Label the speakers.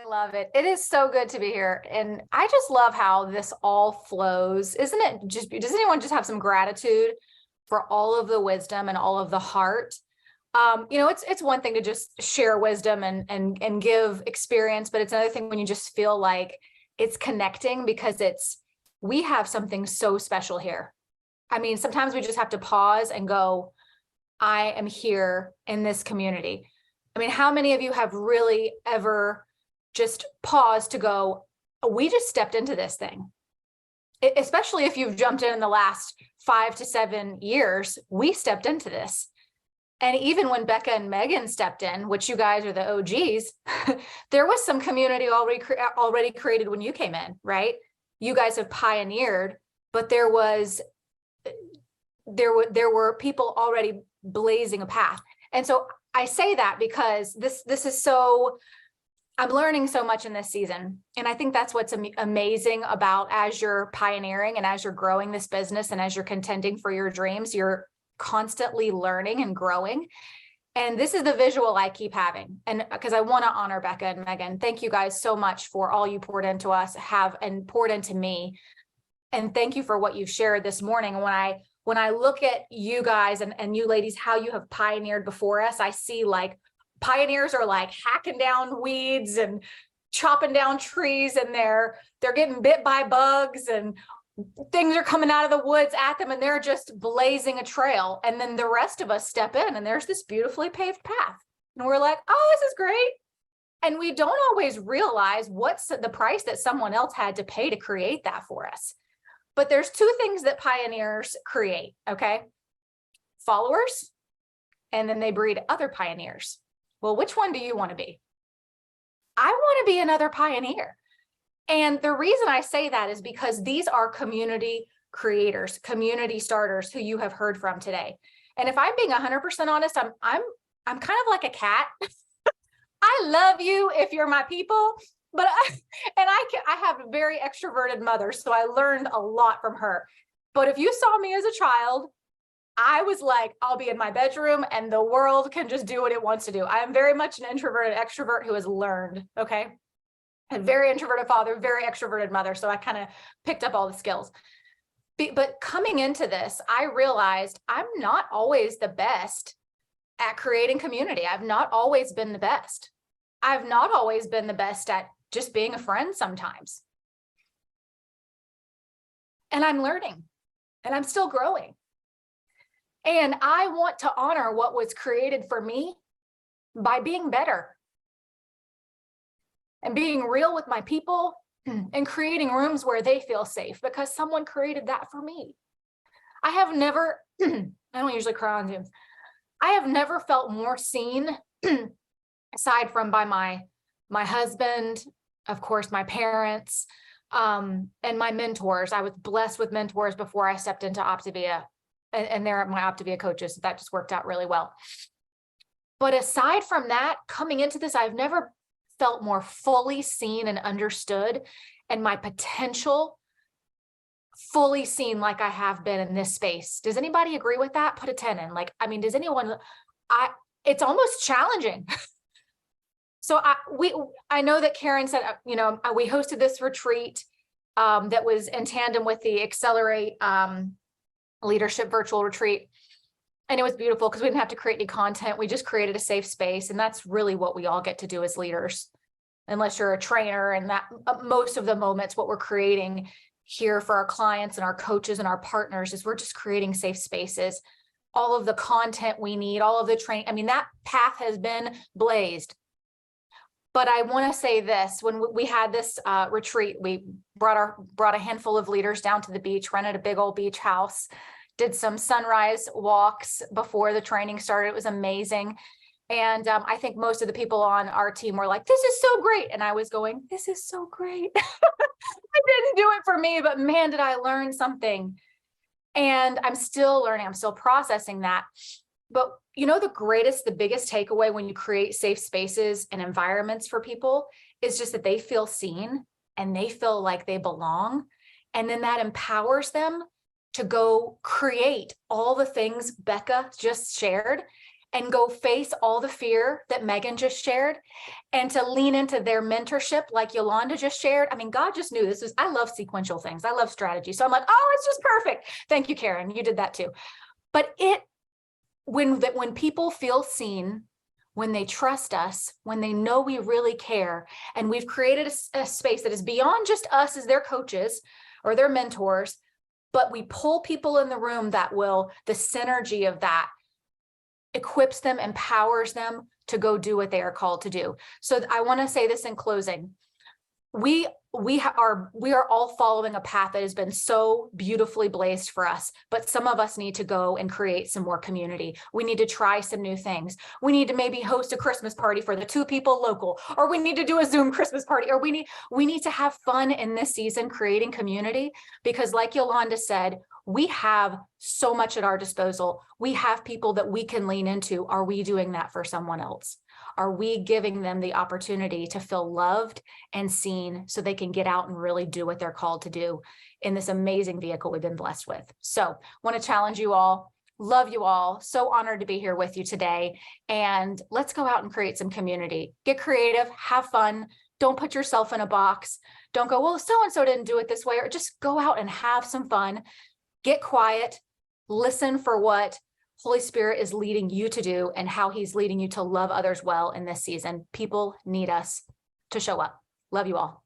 Speaker 1: love it. It is so good to be here. And I just love how this all flows. Isn't it just, does anyone just have some gratitude for all of the wisdom and all of the heart? It's one thing to just share wisdom and give experience, but it's another thing when you just feel like it's connecting because we have something so special here. I mean, sometimes we just have to pause and go, I am here in this community. I mean, how many of you have really ever just paused to go, we just stepped into this thing? Especially if you've jumped in the last 5 to 7 years, we stepped into this. And even when Becca and Megan stepped in, which you guys are the OGs, there was some community already created when you came in, right? You guys have pioneered, but there were people already blazing a path. And so I say that because this is so, I'm learning so much in this season. And I think that's what's amazing about as you're pioneering and as you're growing this business and as you're contending for your dreams, you're constantly learning and growing. And this is the visual I keep having. And because I want to honor Becca and Megan, thank you guys so much for all you poured into us, and poured into me. And thank you for what you've shared this morning. When I look at you guys and you ladies, how you have pioneered before us, I see like pioneers are like hacking down weeds and chopping down trees, and they're getting bit by bugs and things are coming out of the woods at them, and they're just blazing a trail. And then the rest of us step in and there's this beautifully paved path. And we're like, oh, this is great. And we don't always realize what's the price that someone else had to pay to create that for us. But there's two things that pioneers create, okay? Followers, and then they breed other pioneers. Well, which one do you want to be? I want to be another pioneer. And the reason I say that is because these are community creators, community starters who you have heard from today. And if I'm being 100% honest, I'm kind of like a cat. I love you if you're my people, but I have a very extroverted mother, so I learned a lot from her. But if you saw me as a child, I was like, I'll be in my bedroom and the world can just do what it wants to do. I am very much an introverted extrovert who has learned, okay? A very introverted father, very extroverted mother. So I kind of picked up all the skills. But coming into this, I realized I'm not always the best at creating community. I've not always been the best. I've not always been the best at just being a friend sometimes. And I'm learning and I'm still growing. And I want to honor what was created for me by being better and being real with my people and creating rooms where they feel safe because someone created that for me. I have never, I don't usually cry on Zooms. I have never felt more seen aside from by my husband, of course, my parents, and my mentors. I was blessed with mentors before I stepped into Optavia, and they're my Optavia coaches. So that just worked out really well. But aside from that, coming into this, I've never felt more fully seen and understood, and my potential fully seen like I have been in this space. Does anybody agree with that? Put a 10 in. Like, I mean, does anyone, it's almost challenging. So I know that Karen said, we hosted this retreat that was in tandem with the Accelerate Leadership Virtual Retreat. And it was beautiful because we didn't have to create any content. We just created a safe space. And that's really what we all get to do as leaders, unless you're a trainer. And that most of the moments, what we're creating here for our clients and our coaches and our partners is we're just creating safe spaces. All of the content we need, all of the training. I mean, that path has been blazed. But I want to say this, when we had this retreat, we brought a handful of leaders down to the beach, rented a big old beach house, did some sunrise walks before the training started. It was amazing. And I think most of the people on our team were like, this is so great. And I was going, this is so great. I didn't do it for me, but man, did I learn something. And I'm still learning. I'm still processing that. But the biggest takeaway when you create safe spaces and environments for people is just that they feel seen and they feel like they belong. And then that empowers them to go create all the things Becca just shared. and go face all the fear that Megan just shared, and to lean into their mentorship like Yolanda just shared. I mean, God just knew this was, I love sequential things. I love strategy. So I'm like, oh, it's just perfect. Thank you, Karen. You did that too. But when people feel seen, when they trust us, when they know we really care, and we've created a space that is beyond just us as their coaches or their mentors, but we pull people in the room that will, the synergy of that equips them, empowers them to go do what they are called to do. So I want to say this in closing. We are all following a path that has been so beautifully blazed for us, but some of us need to go and create some more community. We need to try some new things. We need to maybe host a Christmas party for the 2 people local, or we need to do a Zoom Christmas party, or we need to have fun in this season creating community, because like Yolanda said, we have so much at our disposal. We have people that we can lean into. Are we doing that for someone else? Are we giving them the opportunity to feel loved and seen so they can get out and really do what they're called to do in this amazing vehicle we've been blessed with? So want to challenge you all. Love you all. So honored to be here with you today. And let's go out and create some community. Get creative, have fun. Don't put yourself in a box. Don't go, well, so-and-so didn't do it this way, or just go out and have some fun. Get quiet, listen for what Holy Spirit is leading you to do and how he's leading you to love others well in this season. People need us to show up. Love you all.